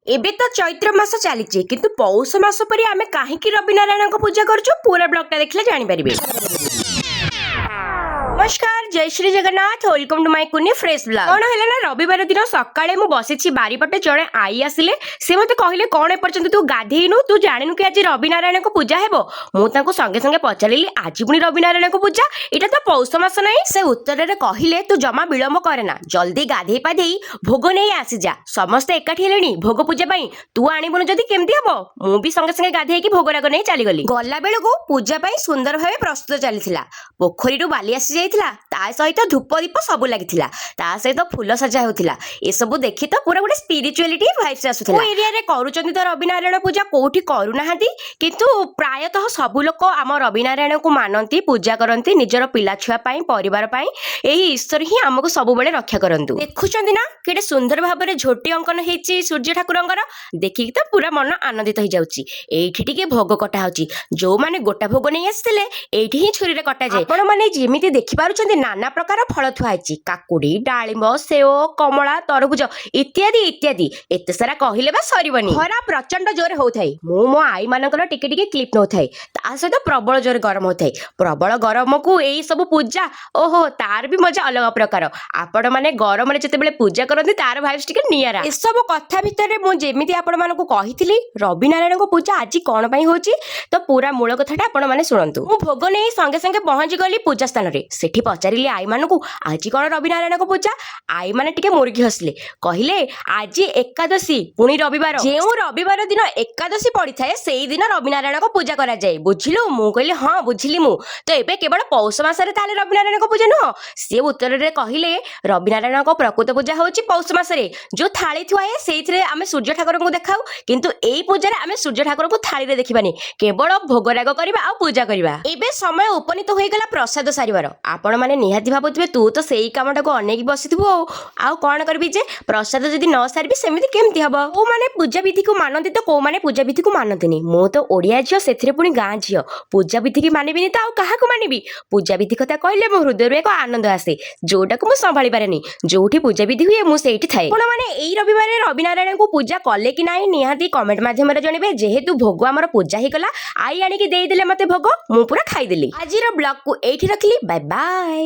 ଏବେ ତ ଚୈତ୍ର ମାସ ଚାଲିଛି କିନ୍ତୁ ପୌଷ ମାସ ପରେ ଆମେ କାହିଁକି ରବି ନାରାୟଣଙ୍କ ପୂଜା କରୁଛୁ ପୁରା ବ୍ଲଗଟା ଦେଖିଲେ ଜାଣିପାରିବେ। नमस्कार जय Shri Jagannath welcome to my Kuni fresh blog. कौन है ना रविवार दिन सकाळे मु बसिछि बारीपटे जणे आई आसिले से मते कहिले कोन एपर्यंत तू गाधेइनु तू जानिनु कि आज रवि नारायण को पूजा हेबो। मु तांको संगे संगे पचारिली आज पुनी रवि नारायण को पूजा एटा तो पौष मास नाही। से उत्तर रे कहिले तू जमा विलंब करेना जल्दी गाधेई पाधेई भोग नै आसी जा समस्त एकाठी हेलेनी भोग पूजा पई तू आनिबुनु जदी केमती हबो। मु भी संगे संगे गाधेई कि भोग राग नै चली गली। गल्ला बेलको पूजा पई सुंदर भाबे प्रस्तुत चलीथिला पोखरी रु बाली आसी जाइथिला ता सहित धूप दीप सब लागिथिला ता सहित फूल सजा होतिला ए सब देखि तो पूरा गोटे स्पिरिचुअलिटी वाइब्स आसुथिला। ओ एरिया रे करूचंती तो रवि नारायण पूजा कोठी करू नाहंती किंतु प्रायतः सब लोक आम रवि नारायण को मानती पूजा करती निजर पिला छुआ पाई परिवार पाई एही ईश्वर ही हमको सब बेले रक्षा करंतु। देखुचंती ना केडे सुंदर भाबरे झोटी अंकन हेची सूर्य ठाकुरंकर देखि तो पूरा मन आनंदित हो जाउची। एठी टिके भोग कटा होची जो माने गोटा भोग नै आस्थिले एठी ही छुरी रे कटा जाय। आपण माने जेमिति देखि पारुचंती नाना प्रकार फल थुआइची काकुडी डाळिंब सेओ कमला तरबुज इत्यादि इत्यादि एते सारा कहिले बा सरीबनी। खरा प्रचंड जोरे होथाई मु मो आई मानकर टिके टिके क्लिप नोथाई ता सहित प्रबल जोरे गरम होथाई प्रबल गरम को एई सब पूजा ओहो तार भी मजा अलग प्रकार। आपण माने गरम रे जते बेले पूजा करंती तार भाइब्स टिके नियारा। ए सब कथा भितरे मु जेमिति आपण मानको कहिथिली रवि नारायण को पूजा आज कोन पई होची तो पूरा मूल कथाटा आपण माने सुनंतु। मु भोग नै संगे संगे पहुंची गली पूजा स्थान रे सेठी पचारिली आई मानकू आज कौन रवि नारायण को पूजा। आई माने टिके मुर्गी हसले कहले आज एकादशी पुणी रविवार जेउ रविवार दिन एकादशी पड़ी थाए सेई दिन रवि नारायण को पूजा करा जाए बुझिलु। मु कहले हां बुझिली मु तो एबे केवल पौष मासरे ताले रवि नारायण को पूजा नुह। से उत्तर रे कहले रवि नारायण को प्रकृत पूजा होची पौष मासरे जो थाली थुआए सेइथरे आमे सूर्य ठाकुर को देखाउ किंतु एई पूजा रे आमे सूर्य ठाकुर को थाली रे देखिबानी केवल भोग राग करबा आ पूजा करबा। एबे समय उपनीत होई गेला प्रसाद सारिवार आपण माने निहाती भाबुथिबे तू तो सेई कामटा को अनेक बसिथिबो आउ कोन करबी जे प्रसाद जदी न सारबी सेमिति केमति हबो। ओ माने पूजा विधि को मानंती तो को माने पूजा विधि को मानंतीनी मो तो ओडिया झियो सेथिरे पुनी गां झियो पूजा विधि की मानिबिनी त आउ काहा को मानिबी। पूजा विधि कथा कहले मो हृदय रे एक आनंद आसे जोटा को मु संभाली पारेनी जोठी पूजा विधि हुए मु सेठी थाए। कोन माने एई रविवार रवि नारायण को पूजा कले कि नाही निहाती कमेंट माध्यम रे जणिबे जेहेतु भोग हमर पूजा ही गला आई आनी की देई देले मते भोग मु पूरा खाई देली। आजिर ब्लॉग को एठी रखली बाय बाय।